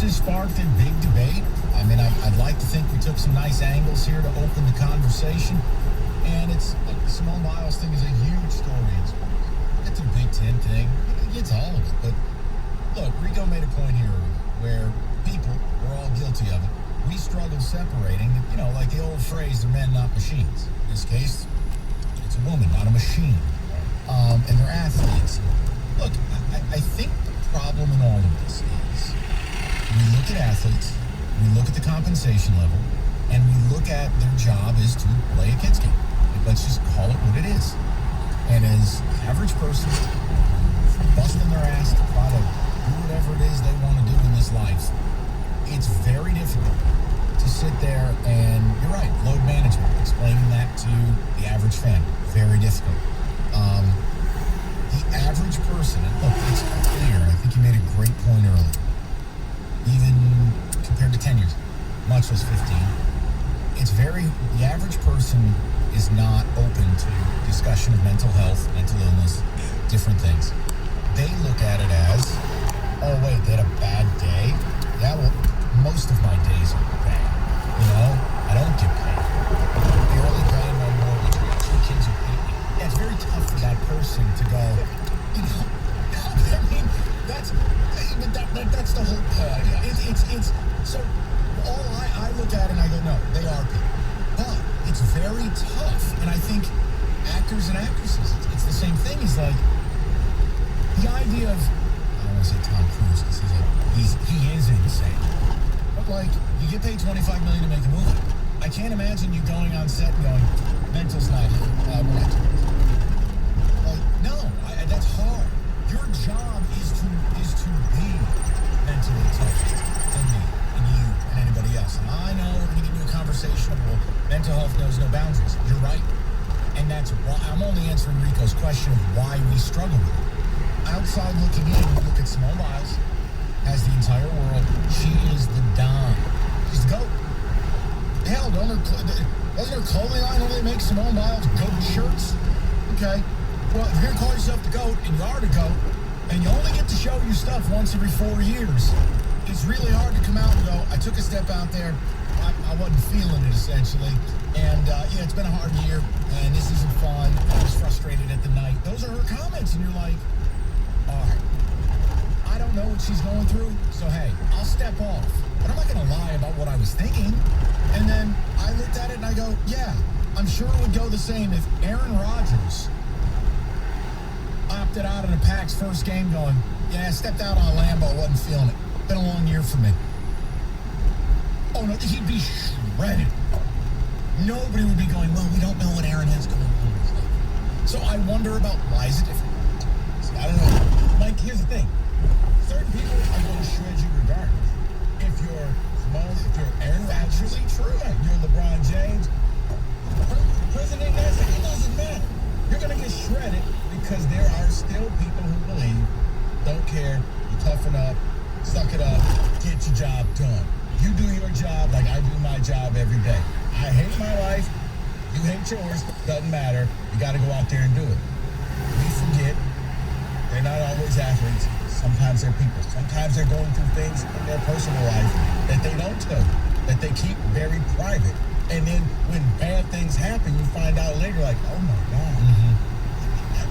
this has sparked a big debate. I mean, I'd like to think we took some nice angles here to open the conversation. And look, the Simone Biles thing is a huge story in sports. It's a Big Ten thing. It's all of it. But look, Rico made a point here where people, we're all guilty of it. We struggle separating, like the old phrase, they're men, not machines. In this case, it's a woman, not a machine. And they're athletes. Look, I think the problem in all of this is we look at athletes, we look at the compensation level, and we look at their job is to play a kid's game. Let's just call it what it is. And as the average person busting their ass to try to do whatever it is they want to do in this life, it's very difficult to sit there and, you're right, load management, explaining that to the average fan, very difficult. The average person, and look, it's clear, I think you made a great point earlier, even compared to 10 years, much less 15, the average person is not open to discussion of mental health, mental illness, different things. They look at it as, oh wait, they had a bad day? Yeah, well, most of my days are bad. I don't get paid. I'm barely paying my mortgage. I got 2 kids who hate me. Yeah, it's very tough for that person to go, I mean, that's the whole point. So all I look at it and I go, no, they are people. But it's very tough. And I think actors and actresses, it's the same thing. It's like the idea of, I don't want to say Tom Cruise because he is insane. But like, you get paid $25 million to make a movie. I can't imagine you going on set and going, mental's not here. We're not doing it. Like, no, that's hard. Your job is to be mentally tough than me and you and anybody else. And I know we're going to get into a conversation of, well, mental health knows no boundaries. You're right. And that's why I'm only answering Rico's question of why we struggle with it. Outside looking in, you look at Simone Biles, has the entire world. She is the Don. She's the GOAT. Hell, doesn't her clothing line only make Simone Biles GOAT shirts? Okay. Well, if you're going to call yourself the GOAT, and you are the GOAT, and you only get to show your stuff once every 4 years, it's really hard to come out and go, I took a step out there, I wasn't feeling it, essentially, and it's been a hard year, and this isn't fun, I was frustrated at the night. Those are her comments, and you're like, all right, I don't know what she's going through, so hey, I'll step off, but I'm not going to lie about what I was thinking. And then I looked at it and I go, yeah, I'm sure it would go the same if Aaron Rodgers opted out in a Pack's first game going, yeah, I stepped out on Lambeau, wasn't feeling it. Been a long year for me. Oh, no, he'd be shredded. Nobody would be going, well, we don't know what Aaron has going on. So I wonder about why is it different? See, I don't know. Mike, here's the thing. Certain people are going to shred you regardless. If you're Simone, if you're Aaron Rodgers, true. You're LeBron James, President Nelson, it doesn't matter. You're going to get shredded because there are still people who believe, don't care, you toughen up, suck it up, get your job done. You do your job like I do my job every day. I hate my life, you hate yours, doesn't matter. You got to go out there and do it. We forget they're not always athletes. Sometimes they're people. Sometimes they're going through things in their personal life that they don't tell you, that they keep very private. And then when bad things happen, you find out later, like, oh my God,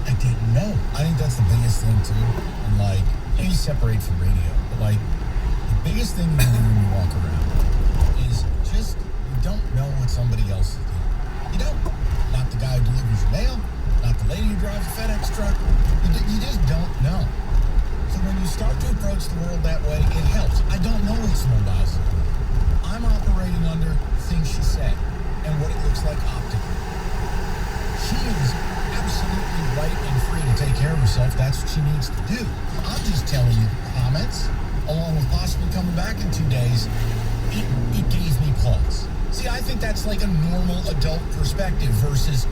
I didn't know. I think that's the biggest thing too. And like, you separate from radio, but like, the biggest thing you do when you walk around is just, you don't know what somebody else is doing. You don't. Not the guy who delivers your mail, not the lady who drives the FedEx truck. You just don't know. So when you start to approach the world that way, it helps. I don't know what Simone Biles is doing. I'm operating under things she said and what it looks like optically. She is absolutely right and free to take care of herself. That's what she needs to do. I'm just telling you comments, along with possibly coming back in 2 days, it gave me pause. See, I think that's like a normal adult perspective versus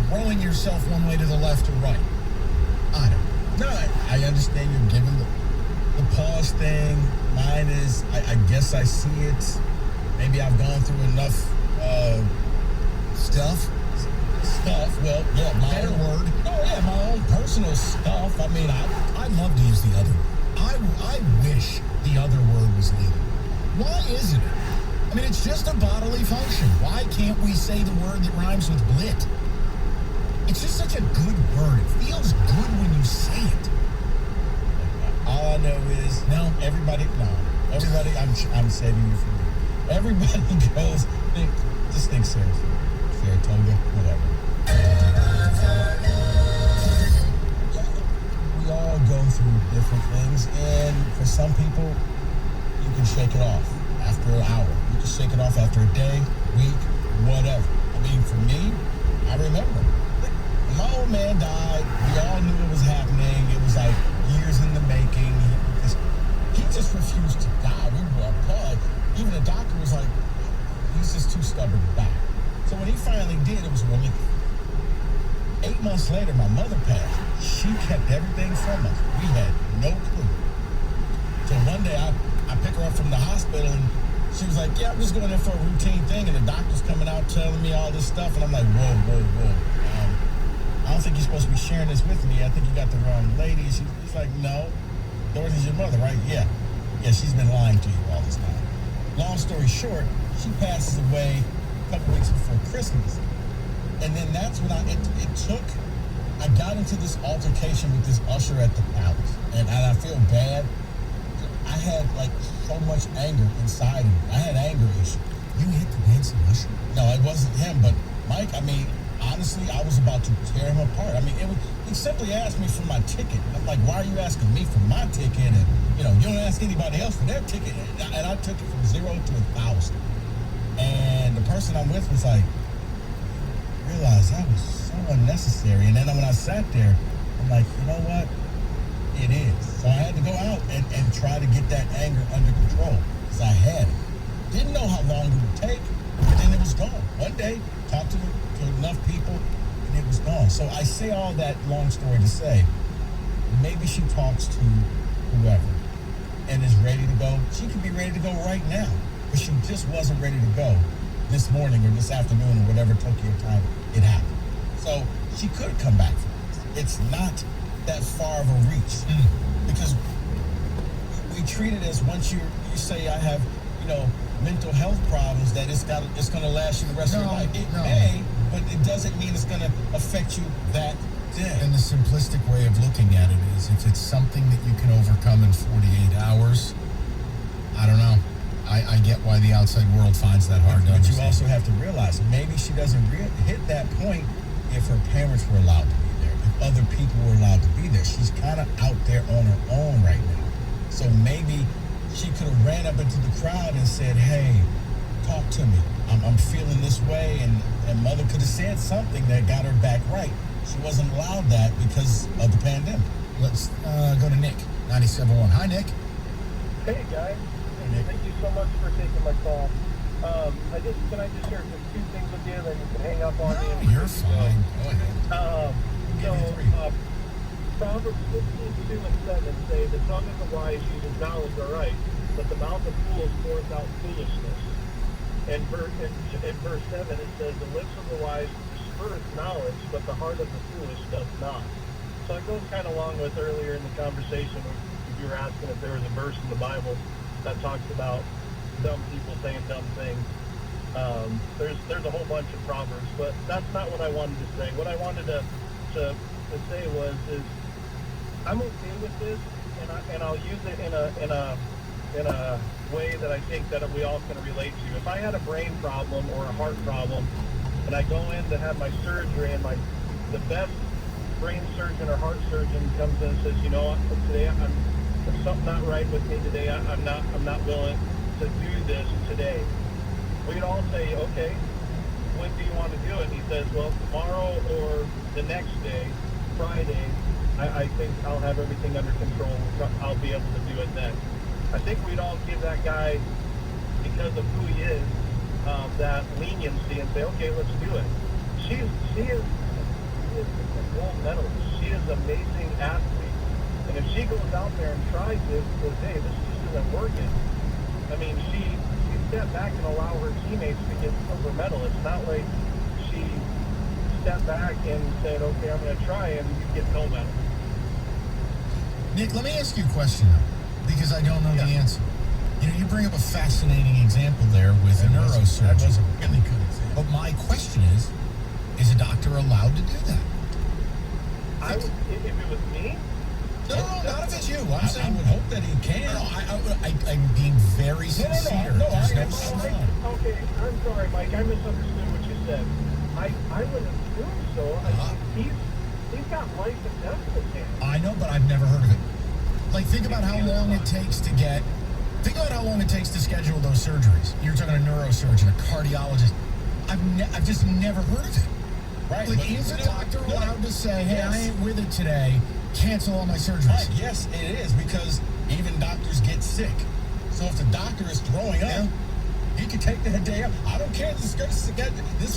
throwing yourself one way to the left or right. I don't know. No, I understand you're giving the pause thing. Mine is, I guess I see it. Maybe I've gone through enough stuff. Well, yeah, my own word. Oh, yeah, my own personal stuff. I mean, I love to use the other word. I I wish the other word was legal. Why isn't it? I mean, it's just a bodily function. Why can't we say the word that rhymes with blit? It's just such a good word. It feels good when you say it. All I know is everybody. I'm saving you from me. Everybody goes. Just think seriously. Saratoga, whatever. We all go through different things, and for some people, you can shake it off after an hour. You can shake it off after a day, week, whatever. I mean, for me, I remember. My old man died. We all knew it was happening. It was like years in the making. He just refused to die. We were appalled. Even the doctor was like, he's just too stubborn to die. So when he finally did, it was relief. 8 months later, my mother passed. She kept everything from us. We had no clue. So one day, I pick her up from the hospital, and she was like, yeah, I'm just going in for a routine thing, and the doctor's coming out telling me all this stuff, and I'm like, whoa. I don't think you're supposed to be sharing this with me. I think you got the wrong lady. She's like, no. Dorothy's your mother, right? Yeah, she's been lying to you all this time. Long story short, she passes away a couple weeks before Christmas. And then that's when I got into this altercation with this usher at the palace. And I feel bad. I had like so much anger inside of me. I had anger issues. You hit the dancing usher? No, it wasn't him, but Mike, I mean, honestly, I was about to tear him apart. I mean, he simply asked me for my ticket. I'm like, why are you asking me for my ticket? And, you don't ask anybody else for their ticket. And I took it from 0 to 1,000. And the person I'm with was like, realized that was so unnecessary. And then when I sat there, I'm like, you know what? It is. So I had to go out and try to get that anger under control because I had it. Didn't know how long it would take, but then it was gone. One day, talked to enough people, and it was gone. So I say all that long story to say, maybe she talks to whoever and is ready to go. She could be ready to go right now, but she just wasn't ready to go this morning or this afternoon or whatever Tokyo time it happened. So she could come back from this. It's not that far of a reach because we treat it as once you say I have, mental health problems that it's going to last you the rest of your life. It may, but it doesn't mean it's going to affect you that day. And the simplistic way of looking at it is if it's something that you can overcome in 48 hours, I don't know. I get why the outside world finds that hard to understand. But you also have to realize maybe she doesn't hit that point if her parents were allowed to be there, if other people were allowed to be there. She's kind of out there on her own right now. So maybe she could have ran up into the crowd and said, hey, talk to me. I'm feeling this way. And mother could have said something that got her back right. She wasn't allowed that because of the pandemic. Let's go to Nick, 97.1. Hi, Nick. Hey, guys. Hey, Nick. Thank you so much for taking my call. Can I just share just 2 things with you, then you can hang up on me? No, you're fine. Go ahead. Proverbs 15:2-7 say, the tongue of the wise uses knowledge aright, but the mouth of fools pours out foolishness. And in verse 7 it says, the lips of the wise spurth knowledge, but the heart of the foolish does not. So it goes kind of along with earlier in the conversation, if you were asking if there was a verse in the Bible that talks about dumb people saying dumb things. There's a whole bunch of proverbs, but that's not what I wanted to say. What I wanted to say is I'm okay with this, and I'll use it in a way that I think that we all can relate to. If I had a brain problem or a heart problem, and I go in to have my surgery, and the best brain surgeon or heart surgeon comes in and says, today there's something not right with me today. I'm not willing to do this today. We'd all say, okay, when do you want to do it? And he says, well, tomorrow or the next day, Friday, I think I'll have everything under control. I'll be able to do it then. I think we'd all give that guy, because of who he is, that leniency and say, okay, let's do it. She is a gold medalist. She is an amazing athlete. And if she goes out there and tries this, says, hey, this just isn't working. I mean, she stepped back and allow her teammates to get silver medal. It's not like she stepped back and said, okay, I'm going to try, and you get no medal. Nick, let me ask you a question. because I don't know the Yeah. answer. You know, you bring up a fascinating example there with a That was neurosurgeon. a really good example. But my question is a doctor allowed to do that? I would, if it was me, No, not if it's you. I'm I saying, would hope that he can. no, I'm being very No, no, no, sincere. no, There's I no am slur. okay, I'm sorry, Mike. I misunderstood what you said. I would assume so. He's got life and death in his hands. I know, but I've never heard of it. Like, think about how long it takes to get. Think about how long it takes to schedule those surgeries. You're talking a neurosurgeon, a cardiologist. I've just never heard of it. Right. Like, but- is a no, doctor no, allowed to say, "Hey, I yes. ain't with it today. Cancel all my surgeries"? Right, yes, it is, because even doctors get sick. So if the doctor is throwing up, Yeah. he could take that day off. I don't care. This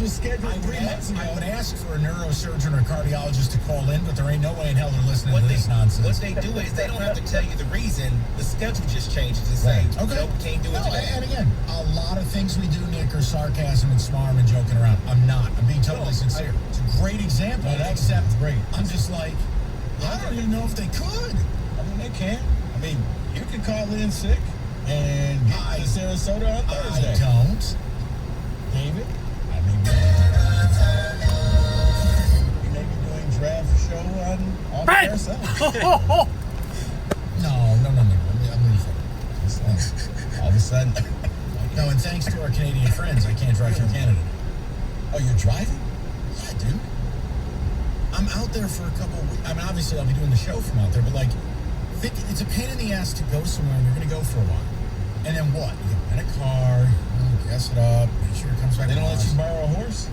was scheduled 3 months ago. I would ask for a neurosurgeon or cardiologist to call in, but there ain't no way in hell they're listening What to they, this nonsense. what they do is they don't have to tell you the reason. The schedule just changes and say, Right. Okay. nope, can't do it No, today. and again, a lot of things we do, Nick, are sarcasm and smarm and joking around. I'm not. I'm being totally sincere. It's a great example, No, that's except great. I'm just like, I don't even know if they could. I mean, they can. I mean, you can call in sick and get I- to Sarasota on Thursday. I don't. David, I mean, we may be doing draft show on Right. Carousel. No. I'm leaving. All of a sudden, No, and thanks to our Canadian friends, I can't drive through Canada. oh, you're driving? Yeah, dude. I'm out there for a couple of weeks. I mean, obviously, I'll be doing the show from out there, but like, think it's a pain in the ass to go somewhere and you're going to go for a while. And then what? You rent a car, gas it up, make sure it comes back. They don't let positive. you borrow a horse?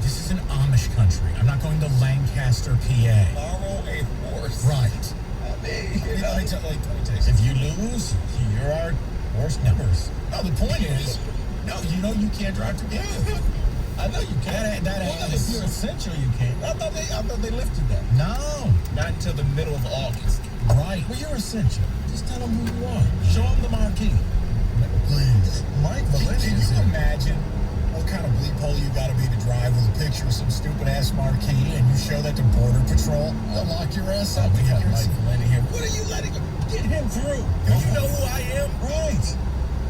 This is an Amish country. I'm not going to Lancaster, PA. Borrow a horse. Right. I mean, you know, Let me tell you. if you lose, you're our horse numbers. No, the point is, no, you know you can't drive to Canada. I know you can. That Well, is- if you're essential, you can. I thought they lifted that. No. Not until the middle of August. Right. Well, you're essential. Just tell them who you are. Show them the marquee. Please. Mike Can Valenti is you here. imagine what kind of bleep hole you got to be to drive with a picture of some stupid ass marquee and you show that to Border Patrol? They'll lock your ass up. We have You're- Mike Valenti here. What are you letting him get him through? Don't you know who I am? Right.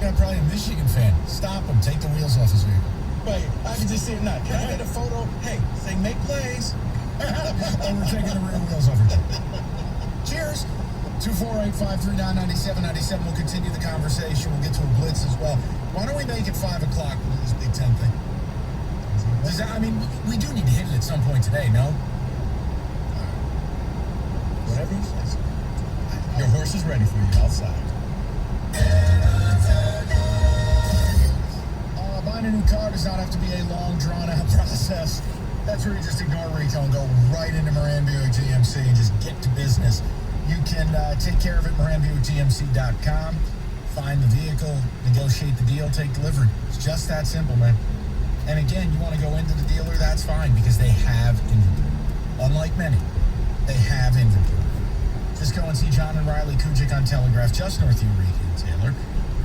Yeah, probably a Michigan fan. Stop him. Take the wheels off his vehicle. Wait, I can just see him now. Can I get a photo? Hey, say make plays. And we're taking the rear wheels off your Cheers. 248-539-9797. We'll continue the conversation. We'll get to a blitz as well. Why don't we make it 5 o'clock with this Big Ten thing? Does that, I mean, we do need to hit it at some point today, no? Whatever he says. Your horse is ready for you outside. Buying a new car does not have to be a long, drawn-out process. That's where you just ignore retail and go right into Moran Buick GMC and just get to business. You can take care of it, MoranBuickGMC.com. Find the vehicle, negotiate the deal, take delivery. It's just that simple, man. And again, you want to go into the dealer, that's fine, because they have inventory. Unlike many, they have inventory. Just go and see John and Riley Kujic on Telegraph, just north of Eureka and Taylor.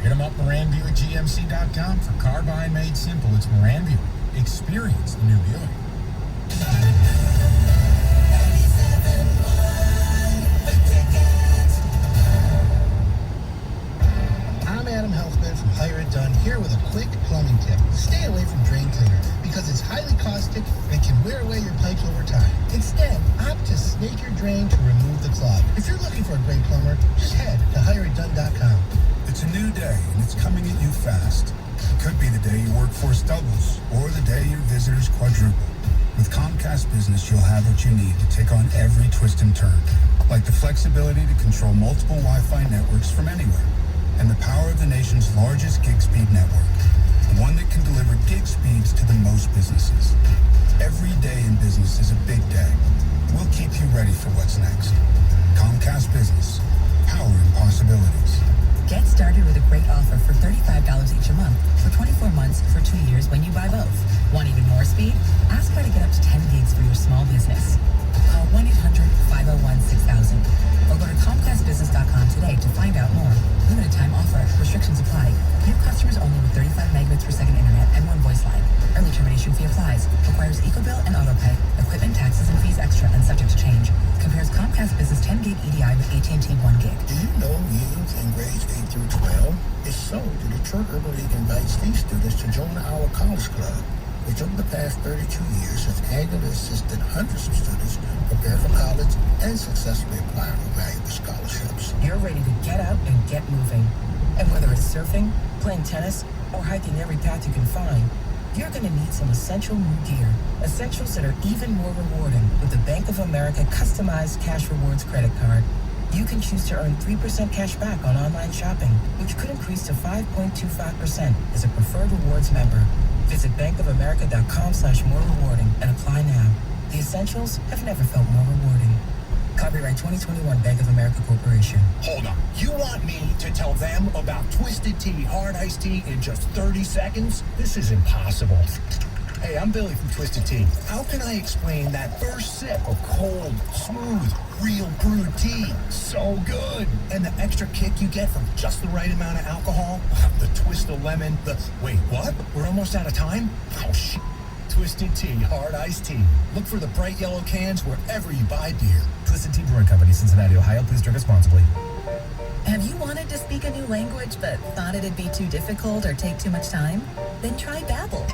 Hit them up, MoranBuickGMC.com. For car buying made simple, it's Moran Buick. Experience the new Buick. I'm Adam Healthman from Hire It Done, here with a quick plumbing tip. Stay away from drain cleaner because it's highly caustic and can wear away your pipes over time. Instead, opt to snake your drain to remove the clog. If you're looking for a great plumber, just head to HireItDone.com. It's a new day, and it's coming at you fast. It could be the day your workforce doubles, or the day your visitors quadruple. With Comcast Business, you'll have what you need to take on every twist and turn, like the flexibility to control multiple Wi-Fi networks from anywhere, and the power of the nation's largest gig speed network, the one that can deliver gig speeds to the most businesses. Every day in business is a big day. We'll keep you ready for what's next. Comcast Business, powering possibilities. Get started with a great offer for $35 each a month for 24 months for 2 years when you buy both. Want even more speed? Ask how to get up to 10 gigs for your small business. Call 1-800-501-6000 or go to ComcastBusiness.com today to find out more. Limited time offer. Restrictions apply. New customers only with 35 megabits per second internet and one voice line. Early termination fee applies. Requires EcoBill and AutoPay. Equipment, taxes, and fees extra and subject to change. Compares Comcast Business 10 gig EDI with AT&T 1 gig. Do you know youth in grades 8 through 12? If so, the Detroit Urban League invites these students to join our college club, which over the past 32 years has annually assisted hundreds of students prepare for college and successfully apply for valuable scholarships. You're ready to get out and get moving. And whether it's surfing, playing tennis, or hiking every path you can find, you're going to need some essential new gear. Essentials that are even more rewarding with the Bank of America customized cash rewards credit card. You can choose to earn 3% cash back on online shopping, which could increase to 5.25% as a preferred rewards member. Visit bankofamerica.com/more rewarding and apply now. The essentials have never felt more rewarding. Copyright 2021 Bank of America Corporation. Hold on. You want me to tell them about Twisted Tea Hard Iced Tea in just 30 seconds? This is impossible. Hey, I'm Billy from Twisted Tea. How can I explain that first sip of cold, smooth, real brewed tea? So good. And the extra kick you get from just the right amount of alcohol? The twist of lemon, Wait, what? We're almost out of time? Oh, shit. Twisted Tea Hard Iced Tea. Look for the bright yellow cans wherever you buy beer. Twisted Tea Brewing Company, Cincinnati, Ohio. Please drink responsibly. Have you wanted to speak a new language but thought it'd be too difficult or take too much time? Then try Babbel.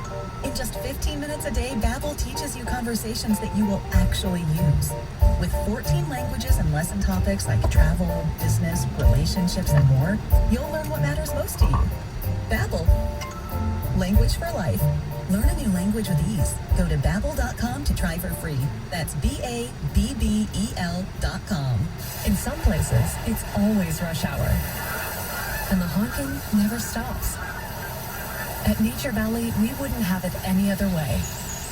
In just 15 minutes a day, Babbel teaches you conversations that you will actually use. With 14 languages and lesson topics like travel, business, relationships, and more, you'll learn what matters most to you. Babbel. Language for life. Learn a new language with ease. Go to Babbel.com to try for free. That's BABBEL.com. In some places, it's always rush hour. And the honking never stops. At Nature Valley, we wouldn't have it any other way.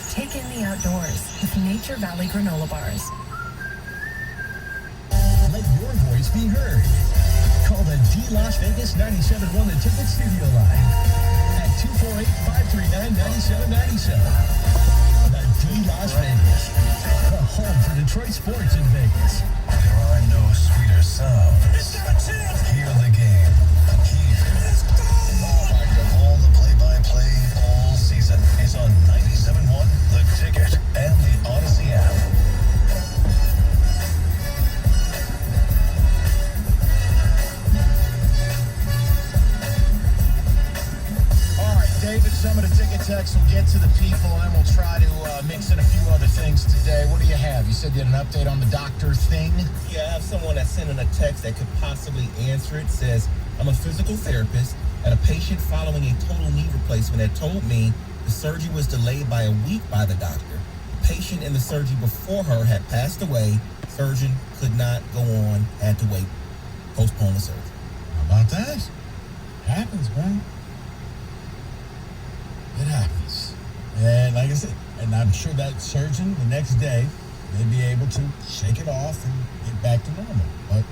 Take in the outdoors with Nature Valley granola bars. Let your voice be heard. Call the D Las Vegas 97.1 The Ticket Studio line at 248-539-9797. The D Las Vegas, the home for Detroit sports in Vegas. There are no sweeter sounds. Hear the game here. All the play-by-play all season is on 97.1 The Ticket and the Odyssey app. David, some of the ticket text will get to the people, and then we'll try to mix in a few other things today. What do you have? You said you had an update on the doctor thing? Yeah, I have someone that sent in a text that could possibly answer it. Says, I'm a physical therapist, and a patient following a total knee replacement had told me the surgery was delayed by a week by the doctor. The patient in the surgery before her had passed away. Surgeon could not go on, had to wait, postpone the surgery. How about that? Happens, man. It happens. And like I said, and I'm sure that surgeon the next day may be able to shake it off and get back to normal, but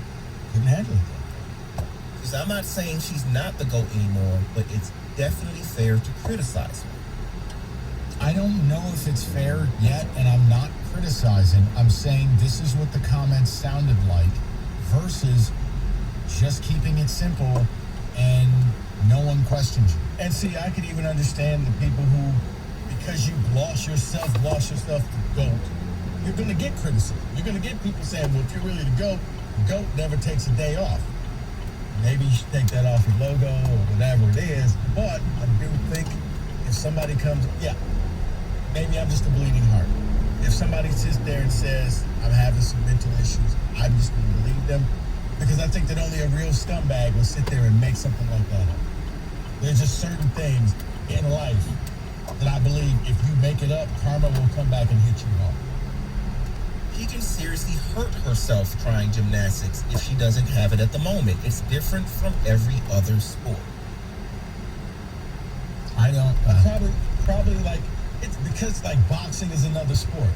couldn't handle it. Because I'm not saying she's not the GOAT anymore, but it's definitely fair to criticize her. I don't know if it's fair yet, and I'm not criticizing. I'm saying this is what the comments sounded like versus just keeping it simple and no one questions you. And see, I could even understand the people who, because you lost yourself to GOAT, you're going to get criticism. You're going to get people saying, well, if you're really the GOAT never takes a day off. Maybe you should take that off your logo or whatever it is. But I do think if somebody comes, maybe I'm just a bleeding heart. If somebody sits there and says, I'm having some mental issues, I'm just going to believe them. Because I think that only a real scumbag will sit there and make something like that up. There's just certain things in life that I believe if you make it up, karma will come back and hit you hard. She can seriously hurt herself trying gymnastics if she doesn't have it at the moment. It's different from every other sport. I don't. Probably like, it's because like boxing is another sport.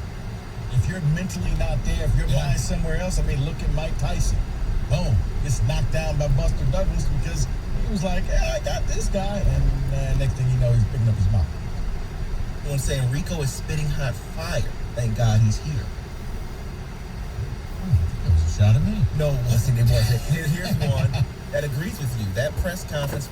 If you're mentally not there, if your mind's somewhere else, I mean, look at Mike Tyson. Boom, gets knocked down by Buster Douglas because he was like, I got this guy. And next thing you know, he's picking up his mouth. Someone saying Rico is spitting hot fire. Thank God he's here. That was a shot at me. No, it wasn't. Here's one that agrees with you. That press conference